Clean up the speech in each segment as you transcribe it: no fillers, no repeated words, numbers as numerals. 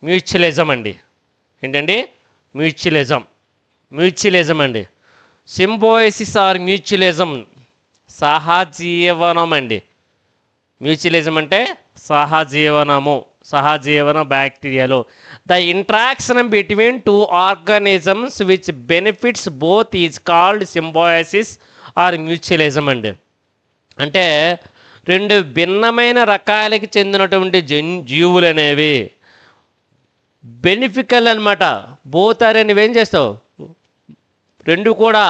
Mutualism అండి. ఏంటండి? Mutualism అండి. సింబోయసిస్ ఆర్ మ్యూచువలిజం సహజీవనం అండి. మ్యూచువలిజం అంటే సహజీవన బ్యాక్టీరియాలో the interaction between two organisms which benefits both is called symbiosis or mutualism అండి. అంటే రెండు భిన్నమైన రకాలకి చెందినటువంటి జీవులు అనేవి బెనిఫికల్ అనమాట. బోత్ ఆర్ అనేవి ఏం చేస్తావు, రెండు కూడా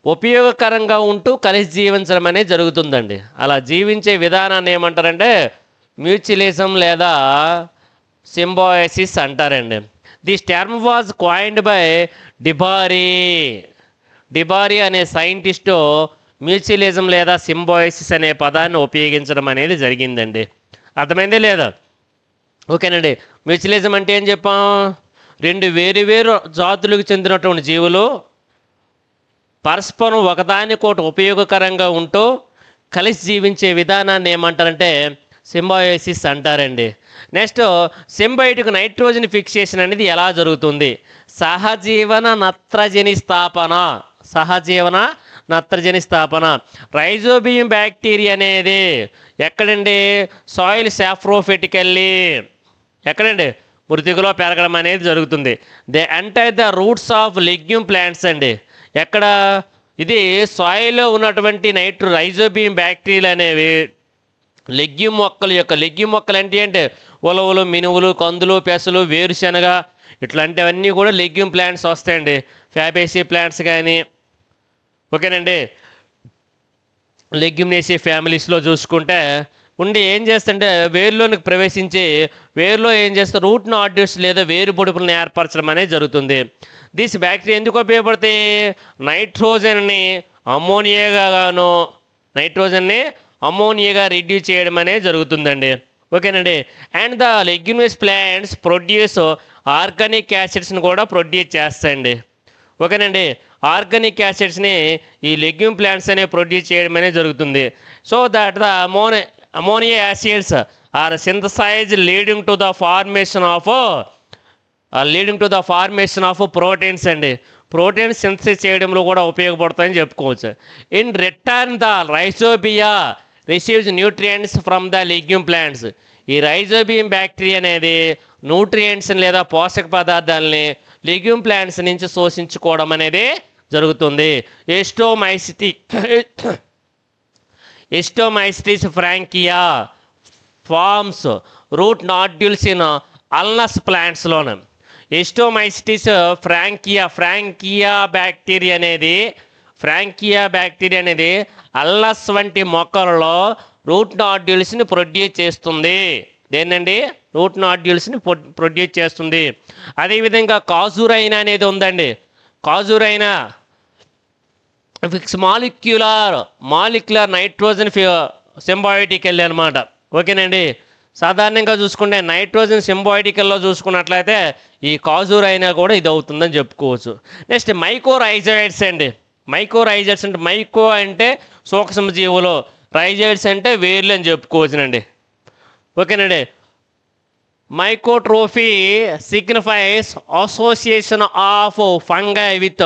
ఉపయోగకరంగా ఉంటూ కలిసి జీవించడం అనేది జరుగుతుందండి. అలా జీవించే విధానాన్ని ఏమంటారంటే మ్యూచువలిజం లేదా సింబోయసిస్ అంటారండి. This term was coined by de Bary అనే సైంటిస్టు మ్యూచువలిజం లేదా సింబోయసిస్ అనే పదాన్ని ఉపయోగించడం అనేది జరిగిందండి. అర్థమైందే లేదా? ఓకేనండి. మ్యూచువలిజం అంటే ఏం చెప్పాం? రెండు వేరు జాతులకు చెందినటువంటి జీవులు పరస్పరం ఒకదానికొకటి ఉపయోగకరంగా ఉంటూ కలిసి జీవించే విధానాన్ని ఏమంటారంటే సింబయోసిస్ అంటారండి. నెక్స్ట్, సింబయోటిక్ నైట్రోజన్ ఫిక్సేషన్ అనేది ఎలా జరుగుతుంది? సహజీవన నత్రజని స్థాపన. రైజోబియం బ్యాక్టీరియా అనేది ఎక్కడండి? సాయిల్ సాఫ్రోఫిటికల్లీ ఎక్కడండి? మృతికలో పెరగడం అనేది జరుగుతుంది. They enter the roots of legume plants అండి. ఎక్కడ? ఇది సాయిల్లో ఉన్నటువంటి రైజోబియం బ్యాక్టీరియాలు అనేవి లెగ్యూమ్ మొక్కలు అంటే ఉలవలు, మినువులు, కందులు, పెసలు, వేరుశనగ ఇట్లాంటివన్నీ కూడా లెగ్యూమ్ ప్లాంట్స్ వస్తాయండి. ఫ్యాబేసీ ప్లాంట్స్ కానీ, ఓకేనండి, లెగ్యూమినేసీ ఫ్యామిలీస్లో చూసుకుంటే ఉండి ఏం చేస్తుంటే వేరులోనికి ప్రవేశించి వేరులో ఏం చేస్తే రూట్ నాడ్యూల్స్ లేదా వేరు పొడుపులను ఏర్పరచడం అనేది జరుగుతుంది. దిస్ బ్యాక్టీరియా ఎందుకు ఉపయోగపడతాయి? నైట్రోజన్ని అమోనియాగా రిడ్యూస్ చేయడం అనేది జరుగుతుందండి. ఓకేనండి. And the leguminous plants produce organic యాసిడ్స్ని కూడా ప్రొడ్యూస్ చేస్తాయండి. ఓకేనండి. ఆర్గానిక్ యాసిడ్స్ని ఈ లెగ్యూమ్ ప్లాంట్స్ అనేవి ప్రొడ్యూస్ చేయడం అనేది జరుగుతుంది. So that the ammonia acids are synthesized leading to the formation of proteins అండి. ప్రోటీన్స్ సింథసిస్ చేయడంలో కూడా ఉపయోగపడతాయని చెప్పుకోవచ్చు. In return the rhizobia receives nutrients from the legume plants. ఈ రైజోబియం బ్యాక్టీరియా అనేది న్యూట్రియంట్స్ లేదా పోషక పదార్థాలని లెగ్యూమ్ ప్లాంట్స్ నుంచి శోషించుకోవడం అనేది జరుగుతుంది. Actinomycetes Frankia forms root nodules in Alnus ప్లాంట్స్లోను. ఎస్టోమైసిటిస్ ఫ్రాంకియా బ్యాక్టీరియా అనేది అల్నస్ వంటి మొక్కలలో రూట్ నాడ్యూల్స్ని ప్రొడ్యూస్ చేస్తుంది. దేనండి? రూట్ నాడ్యూల్స్ని ప్రొడ్యూస్ చేస్తుంది. అదేవిధంగా కాజురైనా అనేది ఉందండి. కాజురైనా ఫిక్స్ మాలిక్యులర్ నైట్రోజన్ సింబయోటికల్ అనమాట. ఓకేనండి. సాధారణంగా చూసుకుంటే నైట్రోజన్ సింబయోటికల్లో చూసుకున్నట్లయితే ఈ కాజురైనా కూడా ఇది అవుతుందని చెప్పుకోవచ్చు. నెక్స్ట్ మైకోరైజాయిడ్స్ అండి. మైకోరైజాయిడ్స్ అంటే మైకో అంటే సూక్ష్మజీవులు, రైజాయిడ్స్ అంటే వేర్లు అని చెప్పుకోవచ్చునండి. ఓకేనండి. Mycotrophy signifies association of fungi with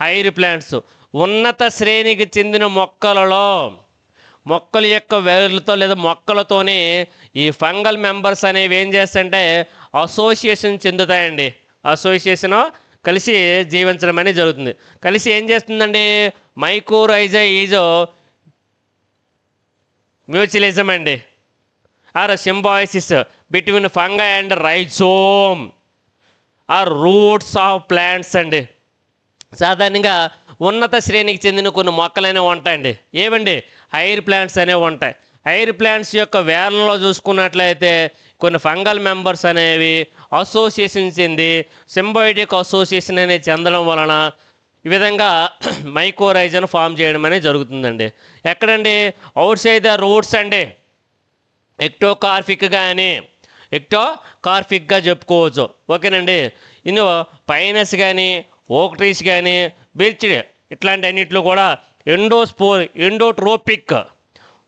higher plants. ఉన్నత శ్రేణికి చెందిన మొక్కల యొక్క వేర్లతో లేదా మొక్కలతోనే ఈ ఫంగల్ మెంబర్స్ అనేవి ఏం చేస్తాయంటే అసోసియేషన్ చెందుతాయండి. అసోసియేషన్ కలిసి జీవించడం అనేది జరుగుతుంది. కలిసి ఏం చేస్తుందండి? మైకోరైజా ఈజ్ మ్యూచువలిజం అండి or symbiosis between fungi and rhizome or roots of plants అండి. సాధారణంగా ఉన్నత శ్రేణికి చెందిన కొన్ని మొక్కలు అనేవి ఉంటాయండి. ఏవండి? హైర్ ప్లాంట్స్ అనేవి ఉంటాయి. హైర్ ప్లాంట్స్ యొక్క వేర్లలో చూసుకున్నట్లయితే కొన్ని ఫంగల్ మెంబర్స్ అనేవి అసోసియేషన్ చెంది సింబయోటిక్ అసోసియేషన్ అనేది చెందడం వలన ఈ విధంగా మైకోరైజాను ఫామ్ చేయడం అనేది జరుగుతుందండి. ఎక్కడండి? అవుట్ సైడ్ ద రూట్స్ అండి. ఎక్టోకార్ఫిక్గా చెప్పుకోవచ్చు. ఓకేనండి. ఇನ್ನು పైనస్ కానీ ఓక్ట్రీస్ కానీ బిర్చిడ్ ఇట్లాంటి అన్నింటిలో కూడా ఎండోట్రోపిక్.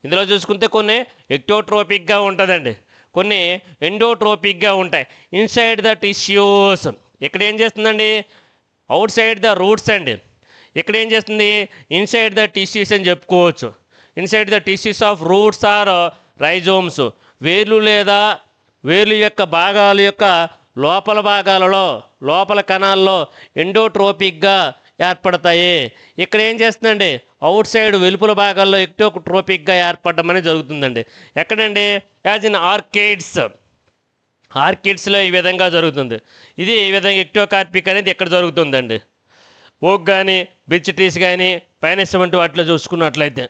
ఇందులో చూసుకుంటే కొన్ని ఎక్టోట్రోపిక్గా ఉంటుందండి, కొన్ని ఎండోట్రోపిక్గా ఉంటాయి ఇన్సైడ్ ద టిష్యూస్. ఇక్కడ ఏం చేస్తుందండి, అవుట్ సైడ్ ద రూట్స్ అండి. ఇక్కడ ఏం చేస్తుంది, ఇన్సైడ్ ద టిష్యూస్ అని చెప్పుకోవచ్చు. Inside the tissues of roots or rhizomes. వేర్లు లేదా వేర్లు యొక్క భాగాల యొక్క లోపల భాగాలలో లోపల కణాల్లో ఎండోట్రోపిక్గా ఏర్పడతాయి. ఇక్కడ ఏం చేస్తుందండి, అవుట్ సైడ్ వెలుపల భాగాల్లో ఎక్టోట్రోపిక్గా ఏర్పడడం అనేది జరుగుతుందండి. ఎక్కడండి, యాజ్ ఇన్ ఆర్కిడ్స్. ఆర్కిడ్స్లో ఈ విధంగా జరుగుతుంది. ఇది ఈ విధంగా ఎక్టోకార్పిక్ అనేది ఎక్కడ జరుగుతుందండి, ఓక్ కానీ బిచ్ ట్రీస్ కానీ పైనస్ వంటి వాటిలో చూసుకున్నట్లయితే.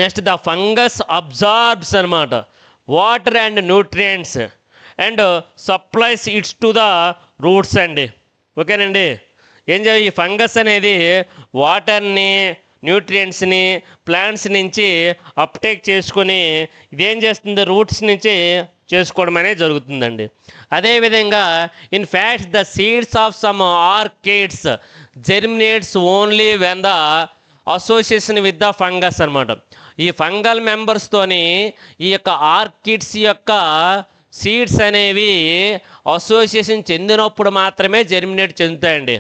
నెక్స్ట్ ద ఫంగస్ అబ్జార్బ్స్ అనమాట water and nutrients and supplies it's to the roots అండి. ఓకేనండి. ఏం చేయాలి, ఈ ఫంగస్ అనేది వాటర్ని న్యూట్రియంట్స్ని ప్లాంట్స్ నుంచి అప్టేక్ చేసుకొని ఇదేం చేస్తుంది, రూట్స్ నుంచి చేసుకోవడం అనేది జరుగుతుందండి. అదేవిధంగా in fact the seeds of some orchids germinates only when the association with the fungus అనమాట. ఈ ఫంగల్ మెంబర్స్తోని ఈ యొక్క ఆర్కిడ్స్ యొక్క సీడ్స్ అనేవి అసోసియేషన్ చెందినప్పుడు మాత్రమే జెర్మినేట్ చెందుతాయండి.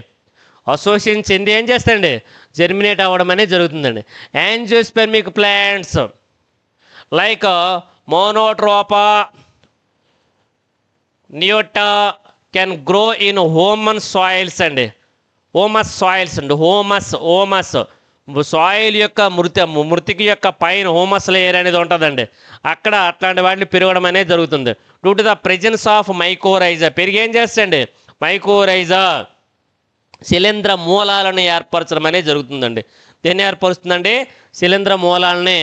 అసోసియేషన్ చెంది ఏం చేస్తాయండి, జెర్మినేట్ అవ్వడం అనేది జరుగుతుందండి. Angiospermic plants like Monotropa Neottia can grow in humus soils అండి. హోమస్ సాయిల్స్ అండి. హోమస్ సాయిల్ యొక్క మృతికి యొక్క పైన హోమస్ లేయర్ అనేది ఉంటుందండి. అక్కడ అట్లాంటి వాటిని పెరగడం అనేది జరుగుతుంది. Due to the presence of mycorrhiza. పెరిగి ఏం చేస్తండి, మైకోరైజా శిలీంద్ర మూలాలను ఏర్పరచడం అనేది జరుగుతుందండి. దేన్ని ఏర్పరుస్తుందండి, శిలీంద్ర మూలాలని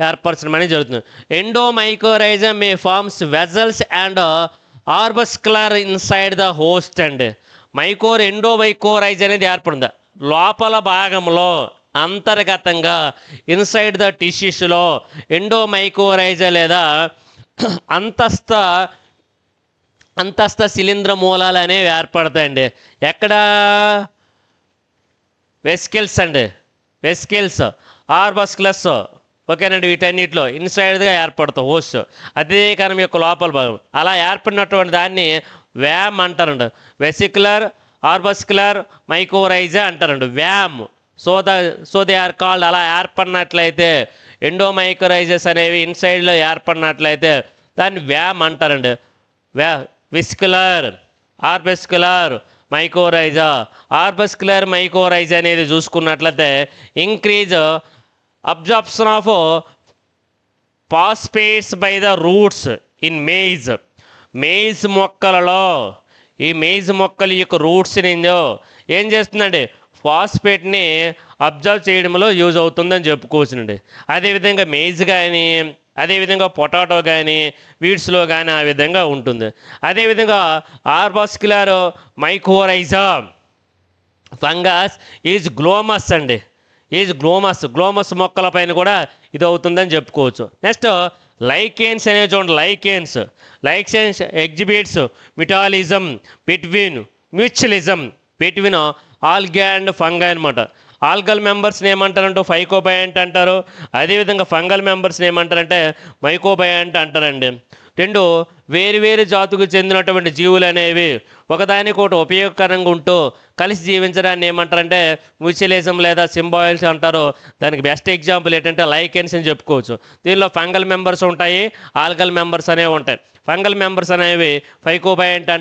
ఏర్పరచడం అనేది జరుగుతుంది. Endomycorrhiza may forms vesicles and arbuscular inside the host అండి. ఎండోమైకోరైజా అనేది ఏర్పడింది లోపల భాగంలో అంతర్గతంగా ఇన్సైడ్ ద టిష్యూస్లో ఎండోమైకోరైజా లేదా అంతస్థ శిలీంద్ర మూలాలు అనేవి ఏర్పడతాయండి. ఎక్కడ, వెస్కిల్స్ అండి, వెస్కిల్స్ ఆర్బస్కులస్. ఓకేనండి. వీటన్నిటిలో ఇన్సైడ్గా ఏర్పడతాం హోస్ట్, అదే కణం యొక్క లోపల భాగం. అలా ఏర్పడినటువంటి దాన్ని వ్యామ్ అంటారండి. వెసిక్యులర్ ఆర్బస్కులర్ మైకోరైజా అంటారండి, VAM. So they are called. అలా ఏర్పడినట్లయితే ఎండోమైకోరైజెస్ అనేవి ఇన్సైడ్లో ఏర్పడినట్లయితే దాన్ని వ్యామ్ అంటారండి. విస్కులర్ ఆర్బస్కులర్ మైకోరైజా. ఆర్బస్కులర్ మైకోరైజా అనేది చూసుకున్నట్లయితే increase absorption of phosphates by the roots in maize మొక్కలలో. ఈ మేజ్ మొక్కల యొక్క రూట్స్ ఏం చేస్తుందండి, ఫాస్ఫేట్ని అబ్జర్వ్ చేయడంలో యూజ్ అవుతుందని చెప్పుకోవచ్చునండి. అదేవిధంగా మేజ్ కానీ అదేవిధంగా పొటాటో కానీ వీడ్స్లో కానీ ఆ విధంగా ఉంటుంది. అదేవిధంగా ఆర్బస్కులర్ మైకోరైజా ఫంగస్ ఈజ్ గ్లోమస్ అండి. గ్లోమస్ మొక్కల పైన కూడా ఇది అవుతుందని చెప్పుకోవచ్చు. నెక్స్ట్ లైకెన్స్ అనేది చూడండి. Lichens exhibits mutualism between algae and fungi అనమాట. ఆల్గల్ మెంబర్స్ని ఏమంటారంటే ఫైకోబయాంట్ అంటారు. అదేవిధంగా ఫంగల్ మెంబర్స్ని ఏమంటారంటే మైకోబయాంట్ అంటారండి. రెండు వేరు జాతుకు చెందినటువంటి జీవులు అనేవి ఒకదానికొకటి ఉపయోగకరంగా ఉంటూ కలిసి జీవించడాన్ని ఏమంటారంటే మ్యూచువలిజం లేదా సింబాయిల్స్ అంటారు. దానికి బెస్ట్ ఎగ్జాంపుల్ ఏంటంటే లైకెన్స్ అని చెప్పుకోవచ్చు. దీనిలో ఫంగల్ మెంబర్స్ ఉంటాయి, ఆల్గల్ మెంబర్స్ అనేవి ఉంటాయి. ఫంగల్ మెంబర్స్ అనేవి మైకోబయాంట్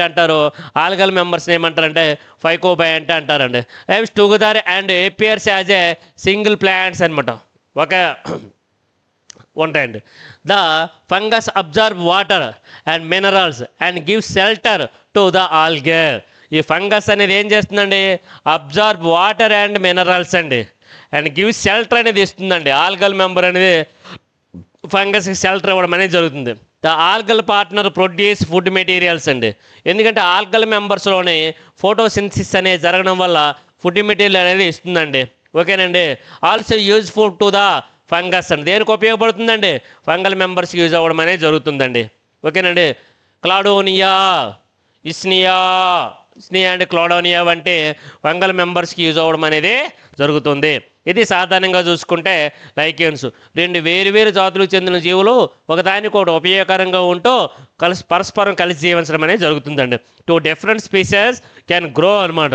అంటారు. ఆల్గల్ మెంబర్స్ని ఏమంటారంటే ఫైకోబయాంట్ అంటారండి. Lives together and appears as a single plants అనమాట. ఉంటాయండి. The fungus observe water and minerals and give shelter to the algae. ఈ ఫంగస్ అనేది ఏం చేస్తుందండి, అబ్జర్వ్ వాటర్ అండ్ మినరల్స్ అండి అండ్ గివ్ షెల్టర్ అనేది ఇస్తుందండి. ఆల్గల్ మెంబర్ అనేది ఫంగస్కి షెల్టర్ ఇవ్వడం అనేది జరుగుతుంది. The algal partner produce food materials అండి. ఎందుకంటే ఆల్గల్ మెంబర్స్లోని ఫోటోసింథసిస్ అనేది జరగడం వల్ల ఫుడ్ మెటీరియల్ అనేది ఇస్తుందండి. ఓకేనండి. Also useful to the fungus అండి. దేనికి ఉపయోగపడుతుందండి, ఫంగల్ మెంబర్స్కి యూజ్ అవ్వడం అనేది జరుగుతుందండి. ఓకేనండి. క్లాడోనియా, ఇస్నియా, స్నీ అండ్ క్లోడోనియా వంటి ఫంగల్ మెంబర్స్కి యూజ్ అవ్వడం అనేది జరుగుతుంది. ఇది సాధారణంగా చూసుకుంటే లైకెన్స్ రెండు వేరు జాతులకు చెందిన జీవులు ఒకదానికొకటి ఉపయోగకరంగా ఉంటూ పరస్పరం కలిసి జీవించడం అనేది జరుగుతుందండి. 2 డిఫరెంట్ స్పీసెస్ క్యాన్ గ్రో అనమాట.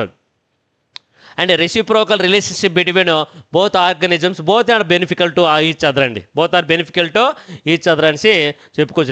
And reciprocal relationship between both organisms both are beneficial to each other అండి. Both are beneficial to each other అనేసి చెప్పుకోవచ్చు.